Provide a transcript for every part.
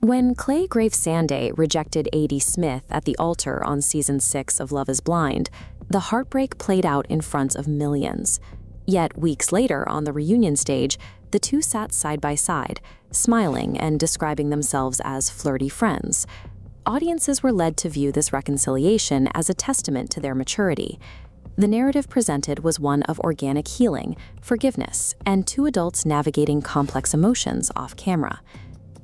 When Clay Gravesande rejected A.D. Smith at the altar on Season 6 of Love is Blind, the heartbreak played out in front of millions. Yet weeks later, on the reunion stage, the two sat side by side, smiling and describing themselves as flirty friends. Audiences were led to view this reconciliation as a testament to their maturity. The narrative presented was one of organic healing, forgiveness, and two adults navigating complex emotions off camera.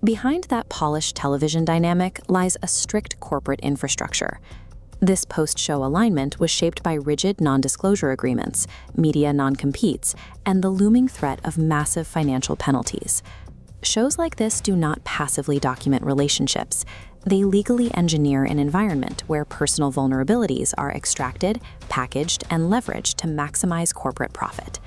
Behind that polished television dynamic lies a strict corporate infrastructure. This post-show alignment was shaped by rigid non-disclosure agreements, media non-competes, and the looming threat of massive financial penalties. Shows like this do not passively document relationships. They legally engineer an environment where personal vulnerabilities are extracted, packaged, and leveraged to maximize corporate profit.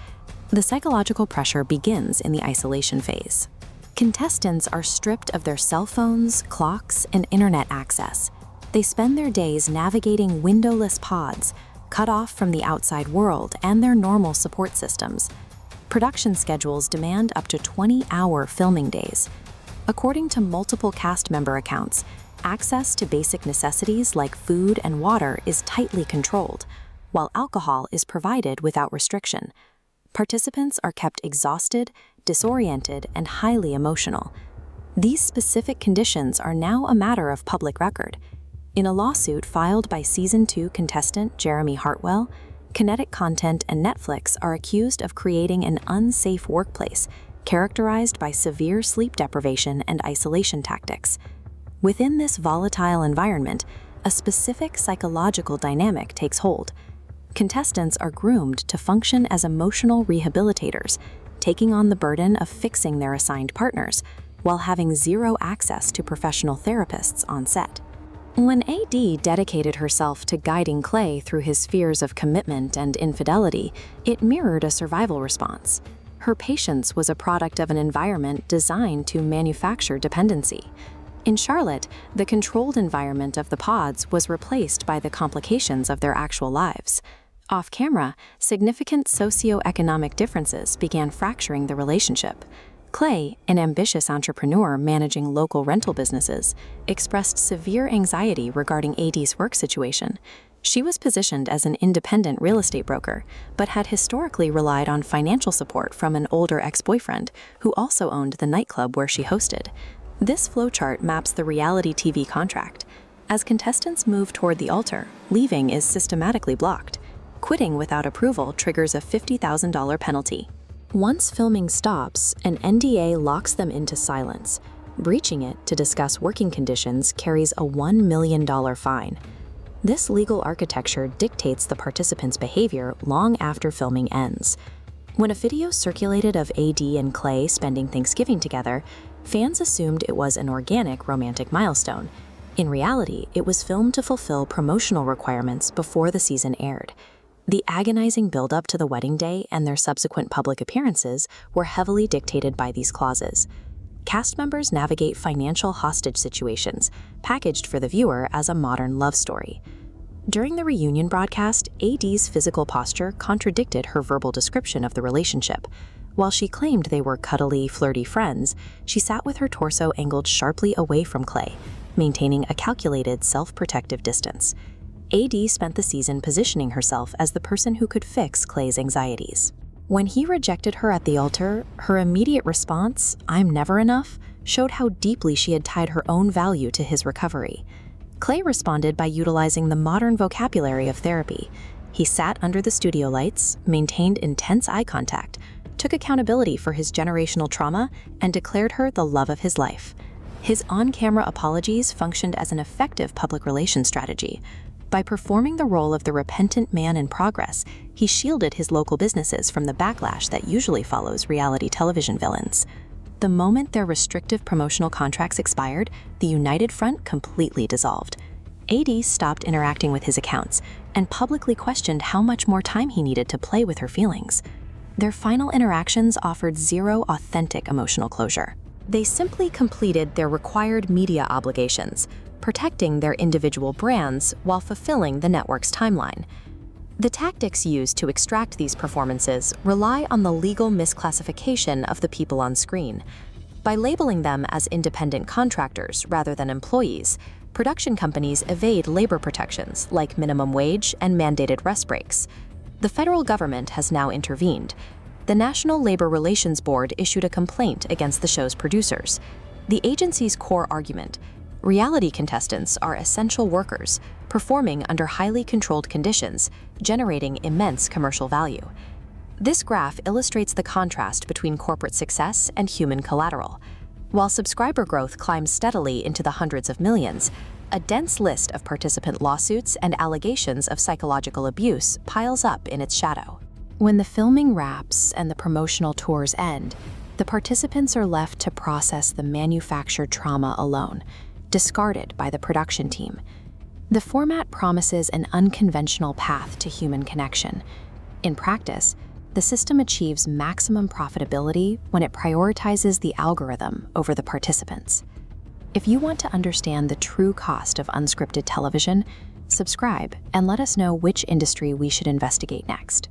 The psychological pressure begins in the isolation phase. Contestants are stripped of their cell phones, clocks, and internet access. They spend their days navigating windowless pods, cut off from the outside world and their normal support systems. Production schedules demand up to 20-hour filming days. According to multiple cast member accounts, access to basic necessities like food and water is tightly controlled, while alcohol is provided without restriction. Participants are kept exhausted, disoriented, and highly emotional. These specific conditions are now a matter of public record. In a lawsuit filed by Season 2 contestant Jeremy Hartwell, Kinetic Content and Netflix are accused of creating an unsafe workplace characterized by severe sleep deprivation and isolation tactics. Within this volatile environment, a specific psychological dynamic takes hold. Contestants are groomed to function as emotional rehabilitators, taking on the burden of fixing their assigned partners, while having zero access to professional therapists on set. When A.D. dedicated herself to guiding Clay through his fears of commitment and infidelity, it mirrored a survival response. Her patience was a product of an environment designed to manufacture dependency. In Charlotte, the controlled environment of the pods was replaced by the complications of their actual lives. Off-camera, significant socioeconomic differences began fracturing the relationship. Clay, an ambitious entrepreneur managing local rental businesses, expressed severe anxiety regarding A.D.'s work situation. She was positioned as an independent real estate broker, but had historically relied on financial support from an older ex-boyfriend who also owned the nightclub where she hosted. This flowchart maps the reality TV contract. As contestants move toward the altar, leaving is systematically blocked. Quitting without approval triggers a $50,000 penalty. Once filming stops, an NDA locks them into silence. Breaching it to discuss working conditions carries a $1 million fine. This legal architecture dictates the participants' behavior long after filming ends. When a video circulated of A.D. and Clay spending Thanksgiving together, fans assumed it was an organic romantic milestone. In reality, it was filmed to fulfill promotional requirements before the season aired. The agonizing build-up to the wedding day and their subsequent public appearances were heavily dictated by these clauses. Cast members navigate financial hostage situations, packaged for the viewer as a modern love story. During the reunion broadcast, A.D.'s physical posture contradicted her verbal description of the relationship. While she claimed they were cuddly, flirty friends, she sat with her torso angled sharply away from Clay, maintaining a calculated, self-protective distance. A.D. spent the season positioning herself as the person who could fix Clay's anxieties. When he rejected her at the altar, her immediate response, "I'm never enough," showed how deeply she had tied her own value to his recovery. Clay responded by utilizing the modern vocabulary of therapy. He sat under the studio lights, maintained intense eye contact, took accountability for his generational trauma, and declared her the love of his life. His on-camera apologies functioned as an effective public relations strategy. By performing the role of the repentant man in progress, he shielded his local businesses from the backlash that usually follows reality television villains. The moment their restrictive promotional contracts expired, the united front completely dissolved. A.D. stopped interacting with his accounts and publicly questioned how much more time he needed to play with her feelings. Their final interactions offered zero authentic emotional closure. They simply completed their required media obligations, protecting their individual brands while fulfilling the network's timeline. The tactics used to extract these performances rely on the legal misclassification of the people on screen. By labeling them as independent contractors rather than employees, production companies evade labor protections like minimum wage and mandated rest breaks. The federal government has now intervened. The National Labor Relations Board issued a complaint against the show's producers. The agency's core argument: reality contestants are essential workers, performing under highly controlled conditions, generating immense commercial value. This graph illustrates the contrast between corporate success and human collateral. While subscriber growth climbs steadily into the hundreds of millions, a dense list of participant lawsuits and allegations of psychological abuse piles up in its shadow. When the filming wraps and the promotional tours end, the participants are left to process the manufactured trauma alone, discarded by the production team. The format promises an unconventional path to human connection. In practice, the system achieves maximum profitability when it prioritizes the algorithm over the participants. If you want to understand the true cost of unscripted television, subscribe and let us know which industry we should investigate next.